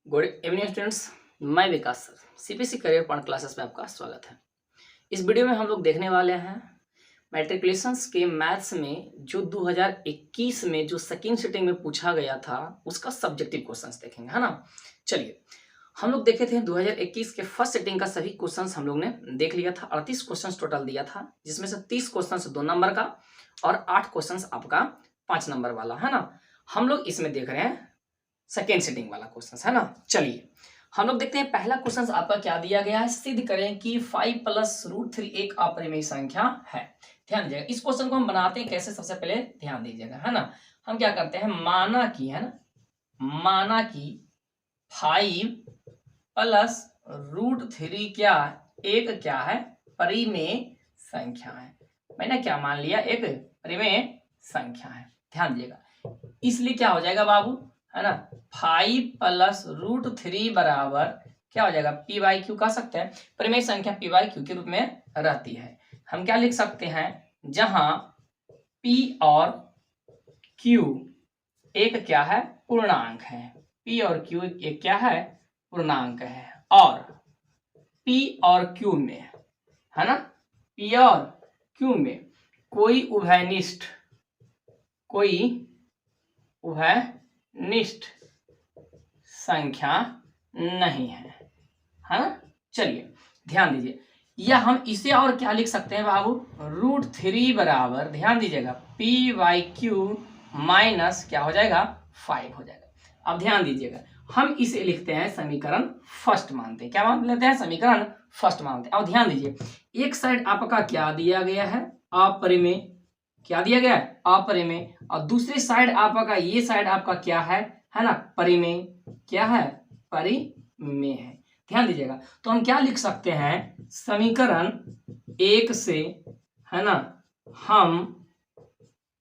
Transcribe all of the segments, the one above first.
Good evening students. मैं Vikas sir CPC career point classes में आपका स्वागत है। इस वीडियो में हम लोग देखने वाले हैं मैट्रिकुलेशंस के मैथ्स में जो 2021 में जो सेकेंड सिटिंग में पूछा गया था उसका सब्जेक्टिव क्वेश्चंस देखेंगे, है ना। चलिए, हम लोग देखे थे 2021 के फर्स्ट सिटिंग का सभी क्वेश्चंस हम लोग ने देख लिया था। 38 क्वेश्चंस टोटल दिया था, जिसमें से 30 क्वेश्चंस 2 नंबर का और 8 क्वेश्चंस आपका 5 नंबर वाला, है ना। हम लोग इसमें देख रहे हैं सेकेंड सिटिंग वाला क्वेश्चन, है ना। चलिए हम लोग देखते हैं पहला क्वेश्चन आपका क्या दिया गया है। सिद्ध करें कि 5 + √3 एक अपरिमेय संख्या है। ध्यान दीजिएगा, इस क्वेश्चन को हम बनाते हैं कैसे, सबसे पहले ध्यान दीजिएगा, है ना। हम क्या करते हैं, माना कि, है ना, माना कि 5 + √3 क्या है, परिमेय संख्या है। मैंने क्या मान लिया, एक परिमेय संख्या है। ध्यान दीजिएगा, इसलिए क्या हो जाएगा बाबू, है ना, 5 + √3 बराबर क्या हो जाएगा, p/q कह सकते हैं। परिमेय संख्या p/q के रूप में रहती है। हम क्या लिख सकते हैं, जहां p और q एक क्या है, पूर्णांक है। p और q एक क्या है, पूर्णांक है। और p और q में, है ना, p और q में कोई उभयनिष्ठ संख्या नहीं है ना। चलिए ध्यान दीजिए, या हम इसे और क्या लिख सकते हैं बाबू, √3 बराबर, ध्यान दीजिएगा, p/q माइनस क्या हो जाएगा, 5 हो जाएगा। अब ध्यान दीजिएगा, हम इसे लिखते हैं समीकरण फर्स्ट मानते हैं। क्या मान लेते हैं, समीकरण फर्स्ट मानते हैं। अब ध्यान दीजिए, एक साइड आपका क्या दिया गया है, अपरिमेय, क्या दिया गया है, अपरिमेय, और दूसरी साइड आपका, ये साइड आपका क्या है ना, परिमेय। क्या है, परिमेय है। ध्यान दीजिएगा, तो हम क्या लिख सकते हैं, समीकरण 1 से, है ना, हम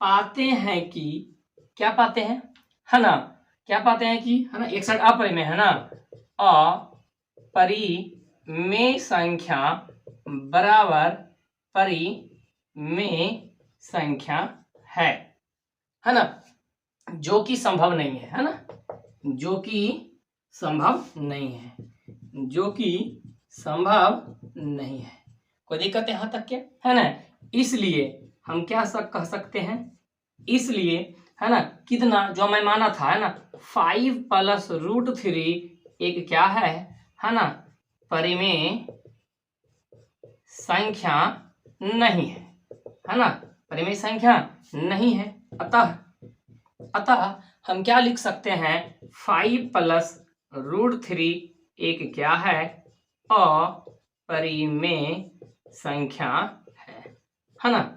पाते हैं कि, क्या पाते हैं, है ना, क्या पाते हैं कि, है ना, एक साइड अपरिमेय है ना, अपरिमेय संख्या बराबर परिमेय संख्या है ना, जो कि संभव नहीं है ना, जो कि संभव नहीं है, जो कि संभव नहीं है। कोई दिक्कत है यहां तक क्या, है ना। इसलिए हम क्या कह सकते हैं, इसलिए, है ना, कितना जो मैं माना था, है ना, 5 + √3 एक क्या है ना, परिमेय संख्या नहीं है ना, परिमेय संख्या नहीं है। अतः हम क्या लिख सकते हैं, 5 + √3 एक क्या है, अपरिमेय संख्या है ना।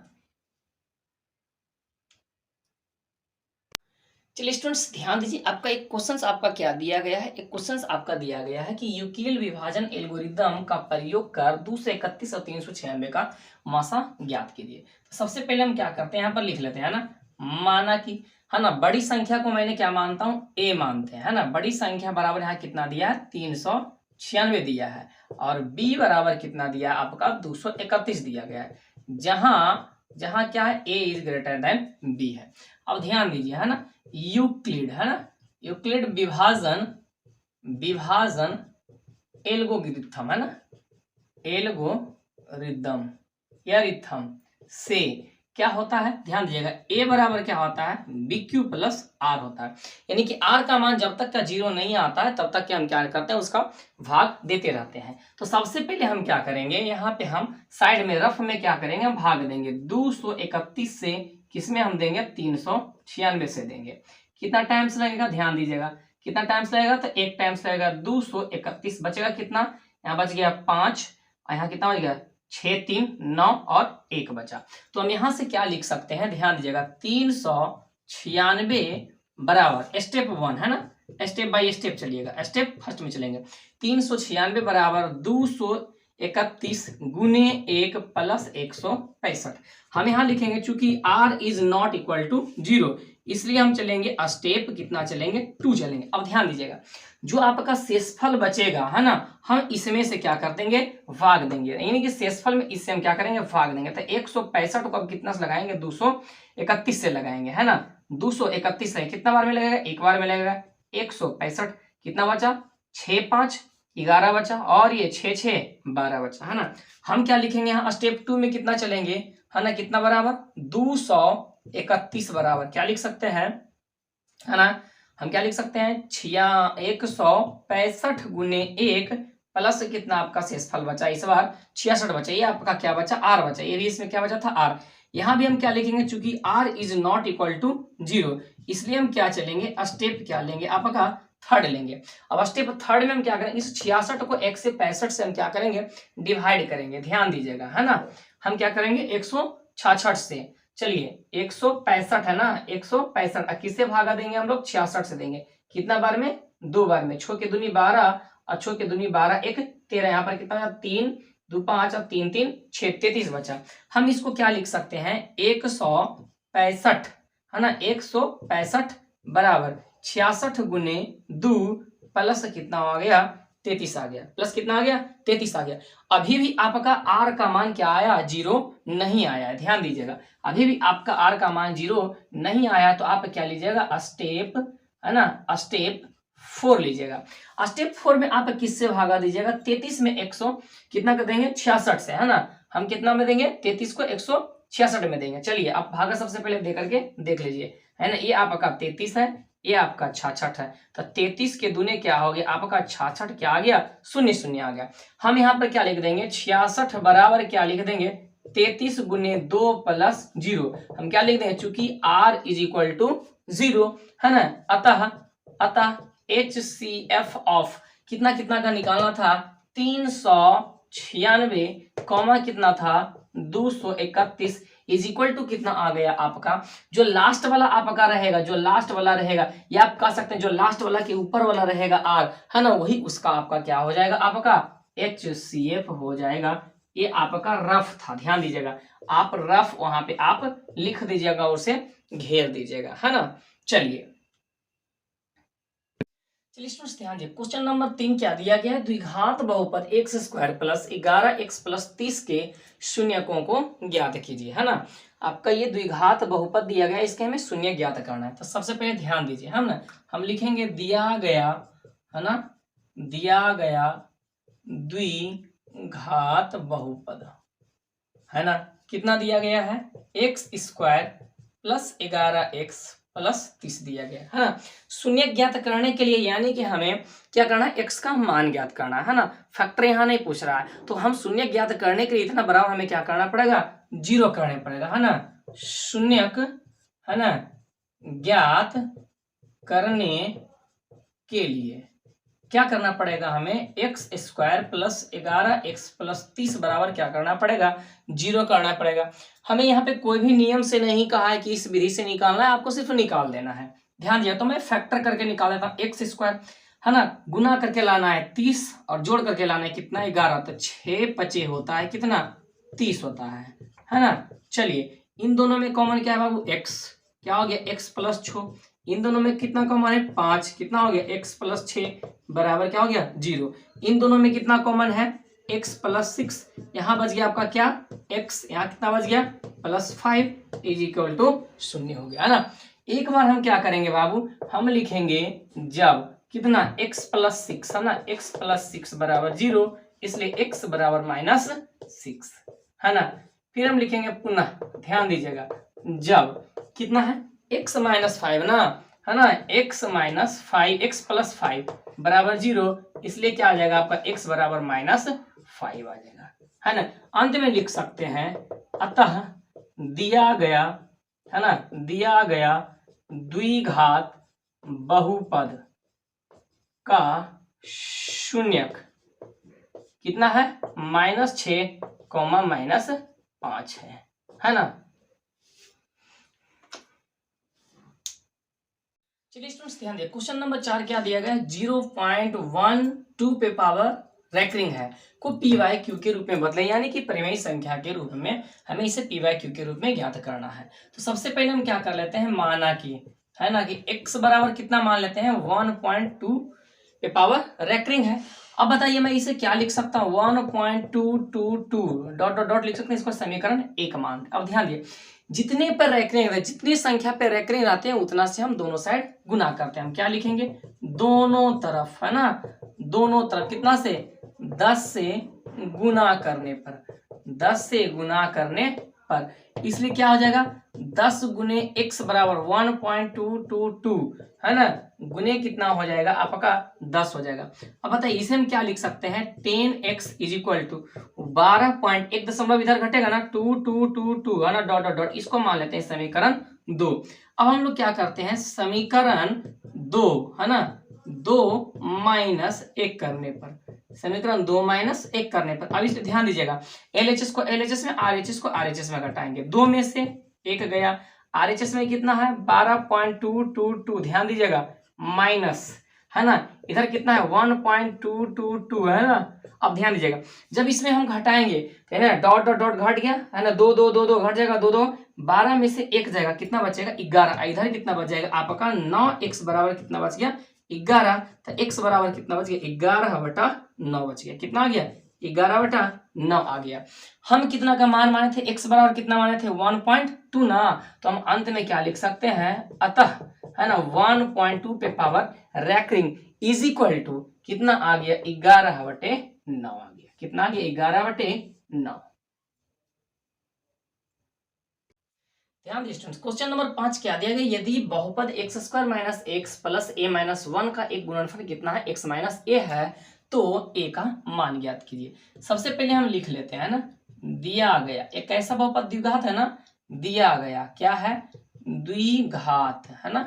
चलिए स्टूडेंट्स ध्यान दीजिए, आपका एक क्वेश्चन आपका क्या दिया गया है, एक क्वेश्चन आपका दिया गया है कि यूक्लिड विभाजन एल्गोरिदम का प्रयोग कर 231 और 396 का मासा ज्ञात कीजिए। तो सबसे पहले हम क्या करते हैं, यहाँ पर लिख लेते हैं ना, माना कि, है ना, बड़ी संख्या को मैंने क्या मानता हूं, a मानते हैं, है ना। बड़ी संख्या बराबर यहाँ कितना दिया है, 396 दिया है, और b बराबर कितना दिया आपका, 231 दिया गया है, जहां क्या है, a is greater than b है। अब ध्यान दीजिए, है ना, यूक्लिड, है ना, यूक्लिड विभाजन एल्गोरिथम, है ना, एल्गोरिथम से क्या होता है, ध्यान दीजिएगा, a बराबर क्या होता है, BQ + R होता है। यानी कि R का मान जब तक का 0 नहीं आता है तब तक के हम क्या करते हैं, उसका भाग देते रहते हैं। तो सबसे पहले हम क्या करेंगे, यहाँ पे हम साइड में रफ में क्या करेंगे, भाग देंगे। 231 से किसमें हम देंगे, 396 से देंगे। कितना टाइम्स लगेगा, ध्यान दीजिएगा, कितना टाइम्स लगेगा, तो एक टाइम्स लगेगा। 231 बचेगा कितना, यहाँ बच गया 5, यहाँ कितना बच गया, 6, 3, 9 और 1 बचा। तो हम यहां से क्या लिख सकते हैं, ध्यान दीजिएगा, 396 बराबर, स्टेप 1 है ना, स्टेप बाय स्टेप चलिएगा, स्टेप फर्स्ट में चलेंगे। 396 बराबर 231 गुने 1 + 165। हम यहां लिखेंगे, चूंकि r is not equal to 0, इसलिए हम चलेंगे स्टेप कितना चलेंगे, 2 चलेंगे। अब ध्यान दीजिएगा, जो आपका शेषफल बचेगा, है ना, हम इसमें से क्या कर देंगे, भाग देंगे। यानी कि शेषफल में इससे हम क्या करेंगे, भाग देंगे। तो 165 को अब कितना से लगाएंगे, 231 से लगाएंगे, है ना। 231 है, कितना बार में लगेगा, एक बार में लगेगा। 165 कितना बचा, 6 5 11 बचा, और ये 6 6 12 बचा, है ना। हम क्या लिखेंगे यहाँ स्टेप 2 में कितना चलेंगे, है ना, कितना बराबर 231 बराबर क्या लिख सकते हैं, है ना, हम क्या लिख सकते हैं 165 गुने 1 प्लस कितना आपका शेषफल बचा, इस बार 66 बचा, ये आपका क्या बचा आर बचा, ये भी इसमें क्या बचा था आर। यहां भी हम क्या लिखेंगे, चूंकि R is not equal to 0, इसलिए हम क्या चलेंगे स्टेप क्या लेंगे आपका थर्ड लेंगे। अब स्टेप थर्ड में हम क्या करेंगे, इस 66 को 165 से हम क्या करेंगे डिवाइड करेंगे, ध्यान दीजिएगा, है ना। हम क्या करेंगे 166 से, चलिए 165 है ना, 165 किससे भागा देंगे हम लोग 66 से देंगे, कितना बार में 2 बार में, 6 के दूनी 12 और 6 के दूनी 12 1 13, यहाँ पर कितना 3 2 5 और 3 3 6 33 बचा। हम इसको क्या लिख सकते हैं 165, है ना, 165 बराबर 66 गुने 2 प्लस कितना आ गया 33 आ गया, प्लस कितना आ गया 33 आ गया। अभी भी आपका आर का मान क्या आया 0 नहीं आया है, ध्यान दीजिएगा, अभी भी आपका आर का मान 0 नहीं आया, तो आप क्या लीजिएगा स्टेप, है ना, स्टेप 4 लीजिएगा। स्टेप 4 में आप किससे भागा दीजिएगा, 33 में 100 कितना कर देंगे 66 से, है ना, हम कितना में देंगे 33 को 166 में देंगे। चलिए आप भागा सबसे पहले दे करके देख लीजिए, है ना, ये आपका 33 है, ये आपका 66 है, तो 33 के दूने क्या हो गया आपका 66 क्या आ गया 0 0 आ गया। हम यहाँ पर क्या लिख देंगे 66 बराबर क्या लिख देंगे 33 गुने 2 प्लस 0, हम क्या लिख देंगे चूंकि r इज इक्वल टू 0, है ना, अतः HCF ऑफ कितना कितना का निकालना था 396 कॉमा कितना था 231 इज इक्वल टू कितना आ गया आपका, जो लास्ट वाला आपका रहेगा, जो लास्ट वाला रहेगा, या आप कह सकते हैं जो लास्ट वाला के ऊपर वाला रहेगा आर, है ना, वही उसका आपका क्या हो जाएगा आपका HCF हो जाएगा। ये आपका रफ था, ध्यान दीजिएगा, आप रफ वहां पे आप लिख दीजिएगा और उसे घेर दीजिएगा, है ना। चलिए स्टूडेंट्स ध्यान दिए, क्वेश्चन नंबर 3 क्या दिया गया है, द्विघात बहुपद x square plus 11x plus 30 के शून्यकों को ज्ञात कीजिए, है ना। आपका ये द्विघात बहुपद दिया गया, इसके हमें शून्य ज्ञात करना है। तो सबसे पहले ध्यान दीजिए, हम लिखेंगे दिया गया, है ना, दिया गया द्विघात बहुपद, है ना, कितना दिया गया है x square plus 11x plus 30 दिया गया, है ना। शून्य ज्ञात करने के लिए यानी कि हमें क्या करना है x का मान ज्ञात करना है ना, फैक्टर यहाँ नहीं पूछ रहा है, तो हम शून्य ज्ञात करने के लिए इतना बराबर हमें क्या करना पड़ेगा 0 करना पड़ेगा, है ना। शून्यक, है ना, ज्ञात करने के लिए क्या करना पड़ेगा हमें x square plus 11x plus 30 बराबर क्या करना पड़ेगा 0 करना पड़ेगा। हमें यहाँ पे कोई भी नियम से नहीं कहा है कि इस विधि से निकालना है, आपको सिर्फ निकाल देना है, ध्यान दिया। तो मैं फैक्टर करके निकाल देता हूँ एक्स स्क्वायर, है ना, गुना करके लाना है 30 और जोड़ करके लाना है कितना 11, तो 6 5 होता है कितना 30 होता है ना। चलिए इन दोनों में कॉमन क्या है बाबू x, क्या हो गया x प्लस 6, इन दोनों में कितना कॉमन है 5, कितना हो गया x प्लस 6 बराबर क्या हो गया 0। इन दोनों में कितना कॉमन है x प्लस 6, यहाँ बच गया आपका क्या x, यहाँ कितना बच गया प्लस 5 इज इक्वल टू 0 हो गया, है ना। एक बार हम क्या करेंगे बाबू, हम लिखेंगे जब कितना x प्लस 6, है ना, x प्लस 6 बराबर 0, इसलिए x बराबर -6, है ना। फिर हम लिखेंगे पुनः, ध्यान दीजिएगा, जब कितना है x माइनस 5 ना, है ना, x माइनस 5 x प्लस 5 बराबर 0, इसलिए क्या आ जाएगा आपका x बराबर -5 आ जाएगा, है ना। अंत में लिख सकते हैं अतः दिया गया, है ना, दिया गया द्विघात बहुपद का शून्यक कितना है -6, -5 है ना। चलिए स्टूडेंट्स ध्यान दिए, क्वेश्चन नंबर 4 क्या दिया गया है 0.12 पे पावर रेकरिंग है को PYQ के रूप में बदले, यानी कि परिमेय संख्या के रूप में हमें इसे PYQ के रूप में ज्ञात करना है। तो सबसे पहले हम क्या कर लेते हैं, माना कि, है ना, कि x बराबर कितना मान लेते हैं 1.2 पे पावर रेकरिंग है। अब बताइए मैं इसे क्या लिख सकता हूँ 1.222 डॉट डॉट डॉट लिख सकते हैं, इसको समीकरण 1 मान। अब ध्यान दिए जितने पर रेकरिंग है, जितनी संख्या पे रेकरिंग आते हैं उतना से हम दोनों साइड गुना करते हैं। हम क्या लिखेंगे, दोनों तरफ, है ना, दोनों तरफ कितना से 10 से गुना करने पर, 10 से गुना करने पर, इसलिए क्या हो जाएगा 10 गुने x बराबर 1.222, है ना, गुने कितना हो जाएगा आपका 10 हो जाएगा। अब बताइए इसे हम क्या लिख सकते हैं, 10x इज इक्वल टू 12.1 दशमलव इधर घटेगा ना 2222, है ना, डॉट डॉट डॉट, इसको मान लेते हैं समीकरण 2। अब हम लोग क्या करते हैं, समीकरण 2, है ना, 2 माइनस 1 करने पर, समीकरण 2 माइनस 1 करने पर, अब इस ध्यान दीजिएगा, LHS को LHS में, RHS को RHS में घटाएंगे, 2 में से 1 गया, RHS में कितना है 12.222, ध्यान दीजिएगा, माइनस, है ना, इधर कितना है 1.222, है ना। अब ध्यान दीजिएगा, जब इसमें हम घटाएंगे, है ना, डॉट डॉट डॉट घट गया, है ना, 2 2 2 2 घट जाएगा, 2 2 12 में से 1 जाएगा, कितना बचेगा 11, इधर कितना बच जाएगा आपका 9x बराबर कितना बच गया 11, तो x बराबर कितना बच गया 11/9 बच गया, कितना आ गया 11/9 आ गया। हम कितना का मान माने थे, x बराबर कितना माने थे 1.2 ना, तो हम अंत में क्या लिख सकते हैं, अतः, है ना, 1.2 पे power recurring is equal to कितना आ गया 11/9 आ गया, कितना आ गया 11/9। ध्यान दीजिए स्टूडेंट्स, क्वेश्चन नंबर 5 क्या दिया गया, यदि बहुपद x² minus x plus a minus 1 का एक गुणनफल कितना है x माइनस a है, तो a का मान ज्ञात कीजिए। सबसे पहले हम लिख लेते हैं ना, दिया गया एक कैसा बहुपद द्विघात है ना, दिया गया क्या है द्विघात, है ना,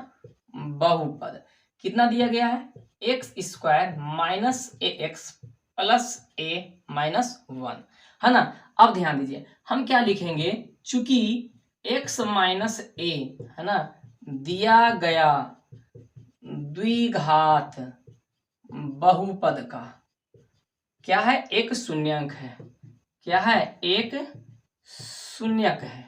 बहुपद कितना दिया गया है x² minus ax plus a minus 1, है ना। अब ध्यान दीजिए हम क्या लिखेंगे, चूंकि x माइनस a, है ना, दिया गया द्विघात बहुपद का क्या है एक शून्यंक है, क्या है एक शून्यक है।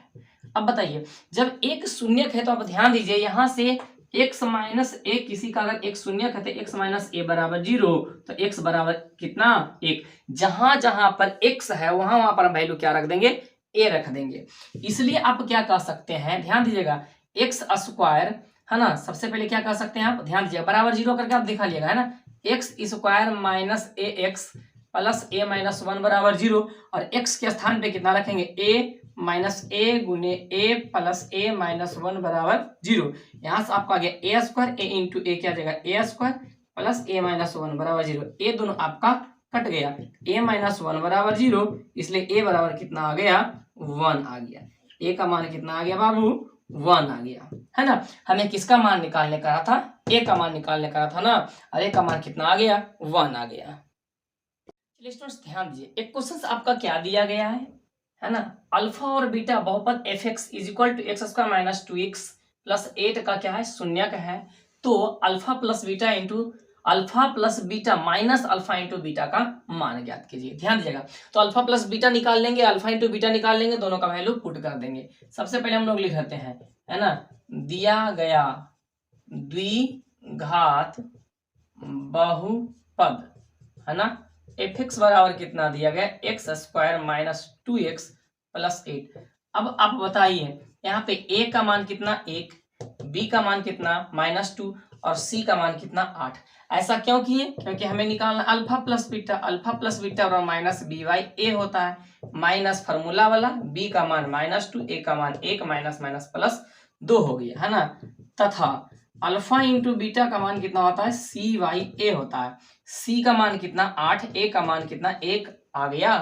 अब बताइए जब एक शून्यक है तो आप ध्यान दीजिए यहां से x माइनस ए किसी का अगर एक शून्यक है तो x माइनस ए बराबर 0, तो x बराबर कितना 1, जहां जहां पर x है वहां वहां पर हम वैल्यू क्या रख देंगे a रख देंगे। इसलिए आप क्या कह सकते हैं, ध्यान दीजिएगा x², है ना, सबसे पहले क्या कह सकते हैं आप, ध्यान दीजिएगा बराबर 0 करके आप दिखा लिएगा, है ना, x² minus ax plus a minus 1 बराबर 0, और x के स्थान पे कितना रखेंगे a माइनस a गुने a प्लस a माइनस 1 बराबर 0। यहां से आपका आ गया a² a इंटू a क्या आ जाएगा a² प्लस a माइनस 1 बराबर 0, a दोनों आपका कट गया, a माइनस 1 बराबर 0, इसलिए a बराबर कितना आ गया 1 आ गया, a का मान कितना आ गया बाबू 1 आ गया, है ना। हमें किसका मान निकालने का था, a का मान निकालने का था ना, और a का मान कितना आ गया 1 आ गया। चलिए स्टूडेंट्स ध्यान दीजिए, एक क्वेश्चन आपका क्या दिया गया है ना, अल्फा और बीटा बहुपद fx is equal to x² minus 2x plus 8 का क्या है शून्यक है, तो alpha plus beta into alpha plus beta minus alpha into beta का मान ज्ञात कीजिए। ध्यान दीजिएगा, तो अल्फा प्लस बीटा निकाल लेंगे, अल्फा इंटू बीटा निकाल लेंगे, दोनों का वैल्यू पुट कर देंगे। सबसे पहले हम लोग लिख लेते हैं, है ना, दिया गया द्विघात बहुपद, है ना, fx बराबर कितना दिया गया x² माइनस 2x प्लस 8। अब आप बताइए यहाँ पे a का मान कितना 1, b का मान कितना -2 और c का मान कितना 8। ऐसा क्यों किए, क्योंकि हमें निकालना अल्फा प्लस बीटा और माइनस बी बाई ए होता है, माइनस फार्मूला वाला, b का मान -2, a का मान 1 माइनस माइनस प्लस 2 हो गया, है ना, तथा अल्फा इंटू बीटा का मान कितना होता है सी बाई ए होता है, c का मान कितना 8, a का मान कितना 1 आ गया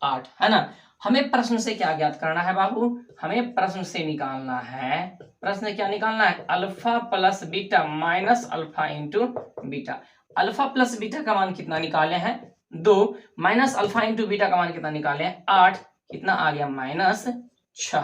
8, है ना। हमें प्रश्न से क्या ज्ञात करना है बाबू, हमें प्रश्न से निकालना है, प्रश्न क्या निकालना है alpha plus beta minus alpha into beta. Alpha plus beta का मान कितना निकाले हैं 2, माइनस अल्फा इंटू बीटा का मान कितना निकाले हैं 8, कितना आ गया -6।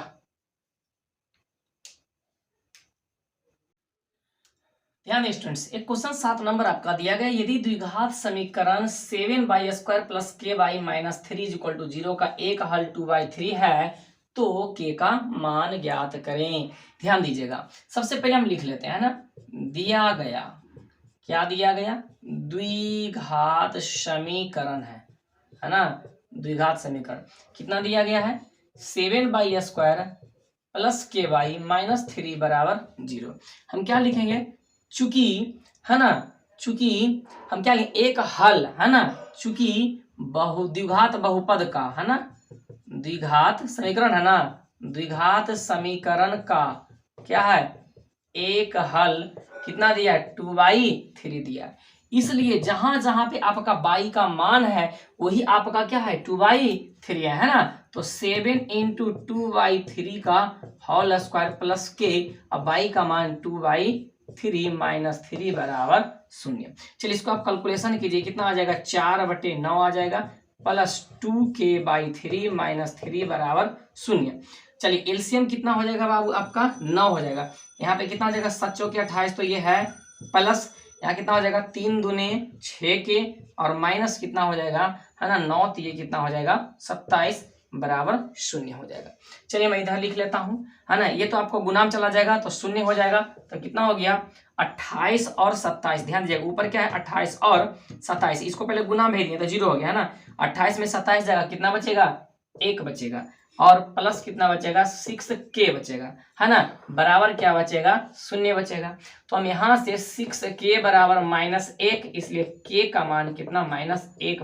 ध्यान दें स्टूडेंट्स, एक क्वेश्चन 7 नंबर आपका दिया गया, यदि द्विघात समीकरण 7y² plus k y minus 3 is equal to 0 का एक हल 2/3 है तो k का मान ज्ञात करें। ध्यान दीजिएगा, सबसे पहले हम लिख लेते हैं ना, दिया गया क्या दिया गया द्विघात समीकरण है ना, द्विघात समीकरण कितना दिया गया है 7y² प्लस के वाई माइनस 3 बराबर 0। हम क्या लिखेंगे, चूंकि है ना, चूंकि हम क्या लिखेंगे, एक हल है ना, चूंकि द्विघात बहुपद का है ना, द्विघात समीकरण है ना, द्विघात समीकरण का क्या है, एक हल कितना दिया है, 2/3 दिया है। इसलिए जहां जहां पे आपका बाई का मान है वही आपका क्या है, 2/3 है ना। तो 7 × 2/3 का होल स्क्वायर प्लस के, अब बाई का मान 2/3 माइनस 3 बराबर 0। चलिए इसको आप कैलकुलेशन कीजिए, कितना आ जाएगा, 4/9 आ जाएगा प्लस 2k/3 माइनस 3 बराबर 0। चलिए एलसीएम कितना हो जाएगा बाबू, आपका 9 हो जाएगा। यहाँ पे कितना हो जाएगा, 7 चौके 28, तो ये है प्लस, यहाँ कितना हो जाएगा, 3 दूने 6 के, और माइनस कितना हो जाएगा है ना 9, तो ये कितना हो जाएगा 27 बराबर 0 हो जाएगा। चलिए मैं इधर लिख लेता हूँ है ना, ये तो आपको गुणाम चला जाएगा तो 0 हो जाएगा। तो कितना हो गया, 28 और 27, ध्यान दीजिएगा ऊपर क्या है 28 और 27, इसको पहले गुणाम भेज दिए तो 0 हो गया है ना। 28 में 27 जाएगा, कितना बचेगा, 1 बचेगा, और प्लस कितना बचेगा, 6k बचेगा है ना, बराबर क्या बचेगा, 0 बचेगा। तो हम यहाँ से 6k बराबर -1, इसलिए k का मान कितना, -1/6,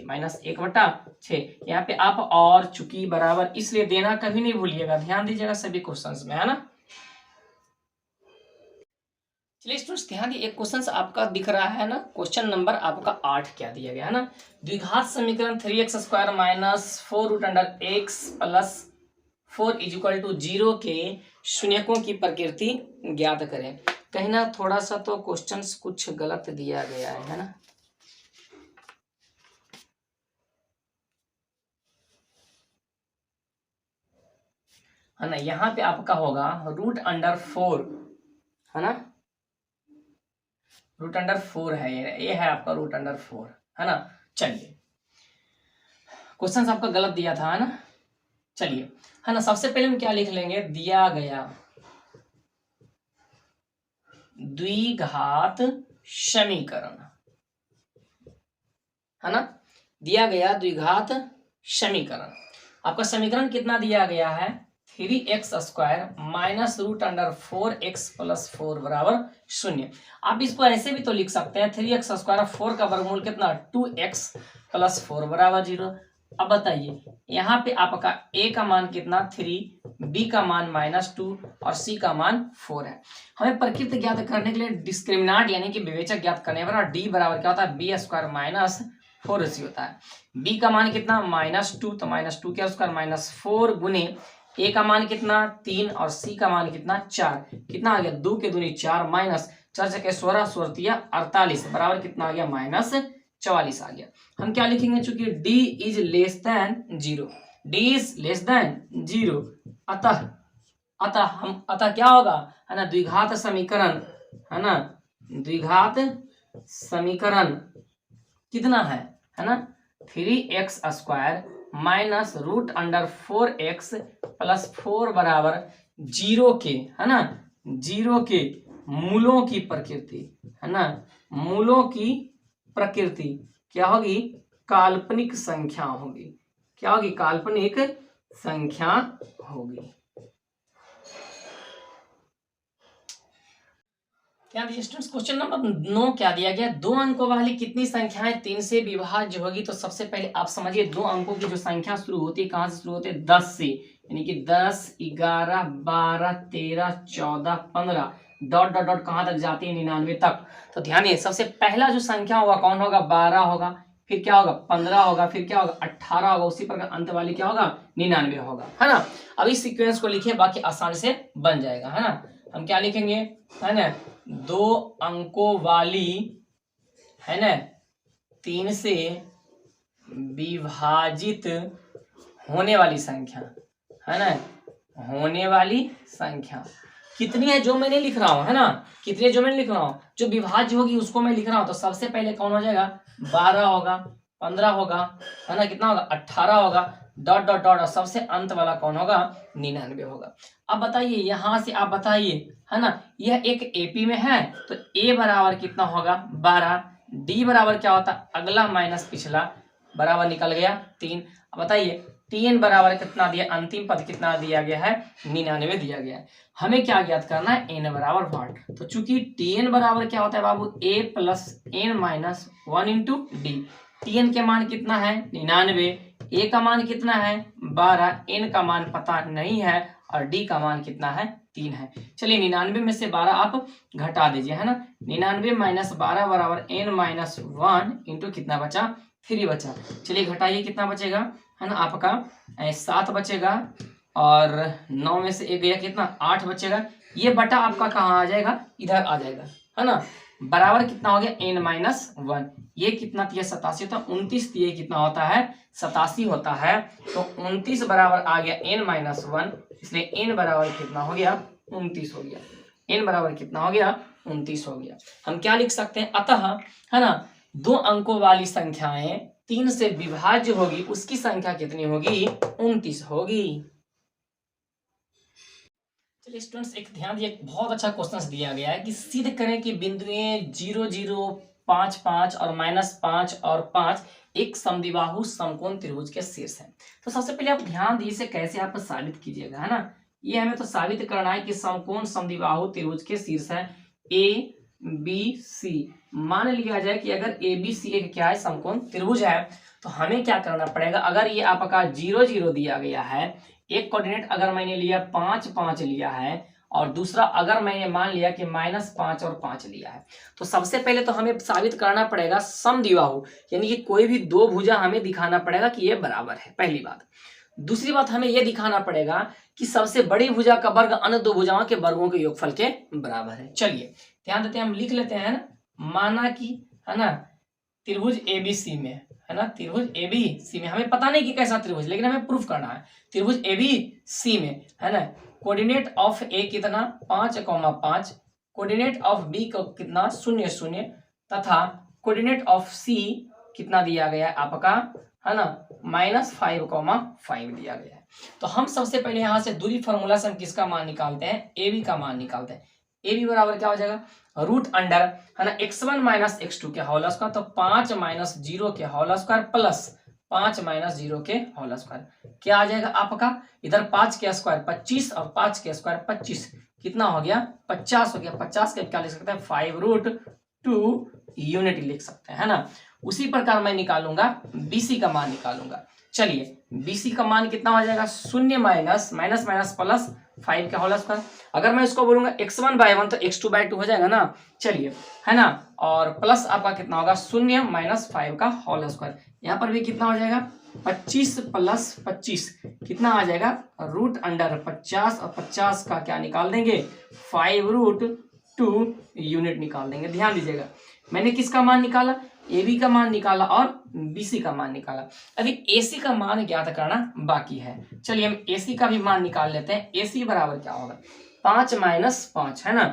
-1/6। यहाँ पे आप और चूंकि बराबर इसलिए देना कभी नहीं भूलिएगा, ध्यान दीजिएगा सभी क्वेश्चंस में है ना। चलिए स्टूडेंट्स ध्यान दिए, एक क्वेश्चन आपका दिख रहा है ना, क्वेश्चन नंबर आपका 8 क्या दिया गया है ना, द्विघात समीकरण 3x² - 4√x + 4 = 0 के शून्यकों की प्रकृति ज्ञात करें। कहीं ना थोड़ा सा तो क्वेश्चंस कुछ गलत दिया गया है ना, है ना। यहाँ पे आपका होगा √4 है ना, √4 है, ये है आपका √4 है ना। चलिए क्वेश्चन आपका गलत दिया था है ना। चलिए है ना, सबसे पहले हम क्या लिख लेंगे, दिया गया द्विघात समीकरण है ना, दिया गया द्विघात समीकरण, आपका समीकरण कितना दिया गया है, 3x² - √4x + 4 बराबर 0। आप इसको ऐसे भी तो लिख सकते हैं, 3x², 4 का वर्गमूल कितना, 2x + 4 बराबर 0। अब बताइए यहाँ पे आपका a का मान कितना, 3, b का मान -2 और c का मान 4 है। हमें प्रकृति ज्ञात करने के लिए डिस्क्रिमिनांट यानी कि विवेचक ज्ञात करने पर d बराबर क्या होता है, b² - 4ac होता है। b का मान कितना, -2, तो -2 क्या उसका -4 गुने a का मान कितना 3 और c का मान कितना 4, कितना आ गया 2 के दूनी 4 माइनस 4 से 16 16 48 बराबर कितना आ गया -44 आ गया। हम क्या लिखेंगे, चूंकि d is less than 0, d is less than 0, अतः क्या होगा है ना, द्विघात समीकरण है ना, द्विघात समीकरण कितना है ना, 3x² - √4x + 4 बराबर 0 के है ना, 0 के मूलों की प्रकृति है ना, मूलों की प्रकृति क्या होगी, काल्पनिक संख्या होगी, क्या होगी, काल्पनिक संख्या होगी। क्या स्टूडेंट्स क्वेश्चन नंबर 9 क्या दिया गया, 2 अंकों वाली कितनी संख्याएं 3 से विभाज्य होगी। तो सबसे पहले आप समझिए 2 अंकों की जो संख्या शुरू होती है कहां से शुरू होती है, 10 से, यानी कि 10 11 12 13 14 15 डॉट डॉट डॉट कहां तक जाती है, 99 तक। तो ध्यान दिए सबसे पहला जो संख्या होगा कौन होगा, 12 होगा, फिर क्या होगा 15 होगा, फिर क्या होगा 18 होगा, उसी प्रकार अंत वाली क्या होगा 99 होगा है ना। अब इस सीक्वेंस को लिखिए, बाकी आसानी से बन जाएगा है ना। हम क्या लिखेंगे है ना, 2 अंकों वाली है ना 3 से विभाजित होने वाली संख्या है ना, होने वाली संख्या कितनी है जो मैं नहीं लिख रहा हूं है ना, कितनी है जो मैं लिख रहा हूं, जो विभाज्य होगी उसको मैं लिख रहा हूं। तो सबसे पहले कौन हो जाएगा, 12 होगा, 15 होगा है ना, कितना होगा 18 होगा, डॉट डॉट डॉट, और सबसे अंत वाला कौन होगा 99 होगा। अब बताइए यहां से आप बताइए है ना, यह एक एपी में है तो a बराबर कितना होगा 12, d बराबर क्या होता है अगला माइनस पिछला, बराबर निकल गया 3। अब बताइए Tn बराबर कितना दिया, अंतिम पद कितना दिया गया है, 99 दिया गया है। हमें क्या ज्ञात करना है, n बराबर 1। तो चूंकि Tn बराबर क्या होता है बाबू, a plus n minus 1 into D. Tn के मान कितना है 99, a का मान कितना है 12, n का मान पता नहीं है और d का मान कितना है 3 है। चलिए 99 में से 12 आप घटा दीजिए, है ना। 99 माइनस 12 बराबर n माइनस 1 इंटू कितना बचा, 3 बचा। चलिए घटाइए, कितना बचेगा, है ना, आपका 7 बचेगा और 9 में से 1 गया, कितना 8 बचेगा। ये बटा आपका कहाँ आ जाएगा, इधर आ जाएगा, है ना। बराबर कितना हो गया n माइनस 1, ये कितना दिया 87, तो 29 दिए कितना होता है 87 होता है। तो 29 बराबर आ गया n माइनस 1, इसलिए n बराबर कितना हो गया 29 हो गया। n बराबर कितना हो गया 29 हो गया। हम क्या लिख सकते हैं, अतः, है ना, 2 अंकों वाली संख्याएं 3 से विभाज्य होगी, उसकी संख्या कितनी होगी, 29 होगी। चलिए स्टूडेंट्स, एक ध्यान दिए, एक बहुत अच्छा क्वेश्चन दिया गया है कि सिद्ध करें कि बिंदुएं 0 0 5 5 और -5 और 5 एक समद्विबाहु समकोण त्रिभुज के शीर्ष है। तो सबसे पहले आप ध्यान दीजिए इसे कैसे आप साबित कीजिएगा, है ना। ये हमें तो साबित करना है कि समकोण समद्विबाहु त्रिभुज के शीर्ष है ए बी सी। मान लिया जाए कि अगर ए बी सी एक क्या है, समकोण त्रिभुज है, तो हमें क्या करना पड़ेगा, अगर ये आपका 0 0 दिया गया है, एक कोऑर्डिनेट अगर मैंने लिया 5 5 लिया है और दूसरा अगर मैंने मान लिया कि -5 और 5 लिया है, तो सबसे पहले तो हमें साबित करना पड़ेगा समद्विबाहु, यानी कि कोई भी दो भुजा हमें दिखाना पड़ेगा कि ये बराबर है, पहली बात। दूसरी बात, हमें यह दिखाना पड़ेगा कि सबसे बड़ी भुजा का वर्ग अन्य दो भुजाओं के वर्गों के योगफल के बराबर है। चलिए ध्यान देते हैं, हम लिख लेते हैं ना, माना कि, है ना, त्रिभुज एबीसी में, है ना, त्रिभुज एबीसी में, हमें पता नहीं कि कैसा त्रिभुज, लेकिन हमें प्रूफ करना है। त्रिभुज एबीसी में, है ना, कोऑर्डिनेट ऑफ ए कितना 5,5, कोऑर्डिनेट ऑफ बी को कितना 0 0 तथा कोऑर्डिनेट ऑफ सी कितना दिया गया है आपका, है ना, -5,5 दिया गया है। तो हम सबसे पहले यहाँ से दूरी फॉर्मूला से हम किसका मान निकालते हैं, ए बी का मान निकालते हैं। ए बी बराबर क्या हो जाएगा, रूट अंडर, है ना, x1 माइनस x2 के होल स्क्वायर, तो 5 माइनस 0 के होल स्क्वायर प्लस 5 माइनस 0 के होल स्क्वायर, क्या आ जाएगा आपका, इधर 5 के स्क्वायर 25 और 5 के स्क्वायर 25, कितना हो गया 50 हो गया। 50 के क्या लिख सकते हैं, 5√2 यूनिट लिख सकते हैं, है ना। उसी प्रकार मैं निकालूंगा BC का मान निकालूंगा। चलिए BC का मान कितना हो जाएगा, 0 माइनस माइनस माइनस प्लस 5 का होल स्क्वायर। अगर मैं इसको बोलूंगा x1/1 तो x2/2 हो जाएगा ना। चलिए, है ना, और प्लस आपका कितना होगा 0 माइनस 5 का होल स्क्वायर। यहाँ पर भी कितना हो जाएगा 25 प्लस 25 कितना आ जाएगा, रूट अंडर 50 और 50 का क्या निकाल देंगे 5√2 यूनिट निकाल देंगे। ध्यान दीजिएगा, मैंने किसका मान निकाला, AB का मान निकाला और BC का मान निकाला। अभी AC का मान ज्ञात करना बाकी है। चलिए हम AC का भी मान निकाल लेते हैं। AC बराबर क्या होगा, 5 माइनस 5, है ना,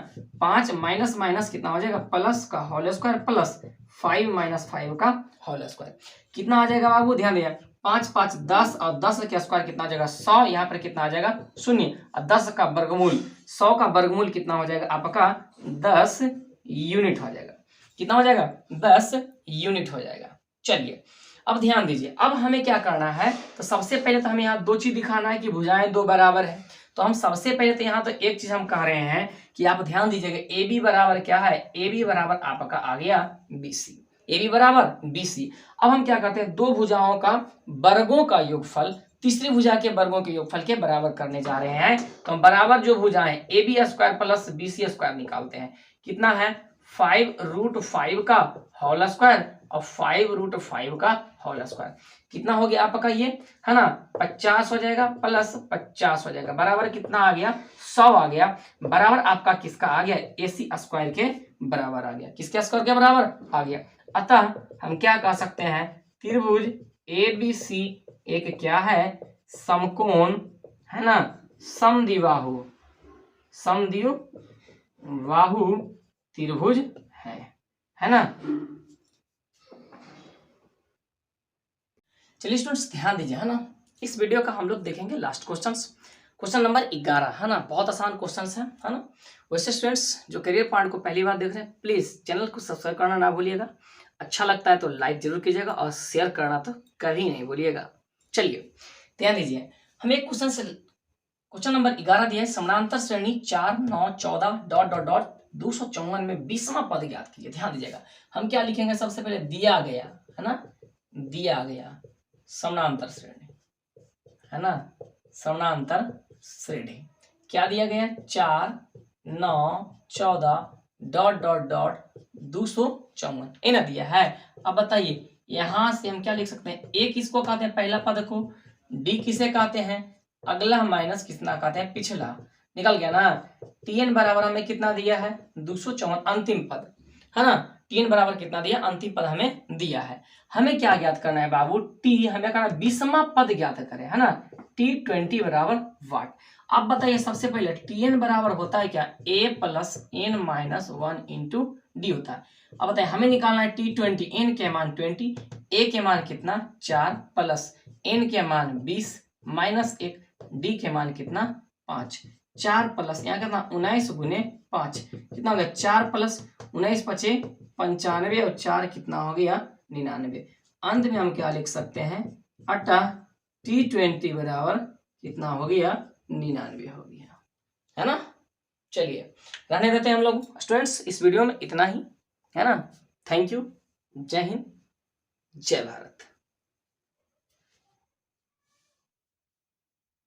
5 माइनस माइनस कितना हो जाएगा, प्लस का होल स्क्वायर प्लस 5 माइनस 5 का होल स्क्वायर, कितना आ जाएगा बाबू, ध्यान दिया, 5 5 10 और 10 का स्क्वायर कितना आ जाएगा 100, यहाँ पर कितना आ जाएगा 0 और 10 का वर्गमूल, 100 का वर्गमूल कितना हो जाएगा आपका 10 यूनिट हो जाएगा। कितना हो जाएगा 10 यूनिट हो जाएगा। चलिए अब ध्यान दीजिए, अब हमें क्या करना है, तो सबसे पहले तो हमें यहाँ दो चीज दिखाना है कि भुजाएं दो बराबर है। तो हम सबसे पहले तो यहाँ तो एक चीज हम कह रहे हैं कि आप ध्यान दीजिएगा, ए बी बराबर क्या है, ए बी बराबर आपका आ गया BC, ए बी बराबर BC। अब हम क्या करते हैं, दो भुजाओं का वर्गों का योगफल तीसरी भुजा के वर्गों के योगफल के बराबर करने जा रहे हैं। तो हम बराबर जो भुजाएं AB square plus BC square निकालते हैं, कितना है 5√5 का होल स्क्वायर और 5√5 का होल स्क्वायर, कितना हो गया आपका ये, है ना, 50 हो जाएगा प्लस 50 हो जाएगा, बराबर कितना आ गया 100 आ गया, बराबर आपका किसका आ गया, AC स्क्वायर के बराबर आ गया। किसके स्क्वायर के बराबर आ गया। अतः हम क्या कह सकते हैं, त्रिभुज ABC एक क्या है, समकोण, है ना, समद्विबाहु त्रिभुज है ना। चलिए स्टूडेंट्स ध्यान दीजिए, है ना, इस वीडियो का हम लोग देखेंगे लास्ट क्वेश्चन नंबर 11, है ना, बहुत आसान क्वेश्चन है ना। वैसे स्टूडेंट्स जो करियर पॉइंट को पहली बार देख रहे हैं, प्लीज चैनल को सब्सक्राइब करना ना भूलिएगा, अच्छा लगता है तो लाइक जरूर कीजिएगा और शेयर करना तो कभी नहीं भूलिएगा। चलिए ध्यान दीजिए, हमें एक क्वेश्चन नंबर 11 दिया है, समानांतर श्रेणी 4, 9, 14 डॉट डॉट डॉट 254 में 20वां पद ज्ञात कीजिए। ध्यान दीजिएगा, हम क्या लिखेंगे, सबसे पहले दिया गया है ना, दिया गया समानांतर श्रेणी है ना, समानांतर श्रेणी क्या दिया गया, 4, 9, 14 डॉट डॉट डॉट 254 इन्हें दिया है। अब बताइए यहां से हम क्या लिख सकते हैं, ए किसको कहते हैं, पहला पद को, डी किसे कहते हैं, अगला माइनस कितना कहते हैं, पिछला, निकल गया ना। टीएन बराबर हमें कितना दिया है, 254 अंतिम पद है ना, टीएन बराबर कितना दिया, अंतिम पद हमें दिया है। हमें क्या ज्ञात करना है बाबू, टी हमें करना 20वां पद ज्ञात करें है ना, T20 बराबर वाट। अब बताइए सबसे पहले Tn बराबर होता है क्या, a plus N minus 1 into D होता है। अब बताइए हमें निकालना है T20, n के मान 20, a के मान कितना 4 प्लस n के मान 20 माइनस 1, d के मान कितना 5, 4 प्लस यहाँ कितना 19 गुने 5 कितना हो गया, 4 प्लस 19 पचे 95 और 4 कितना हो गया 99। अंत में हम क्या लिख सकते हैं, अतः T20 बराबर कितना हो गया, 99 हो गया है ना। चलिए रहने देते हैं हम लोग स्टूडेंट्स, इस वीडियो में इतना ही है ना। थैंक यू, जय हिंद, जय भारत।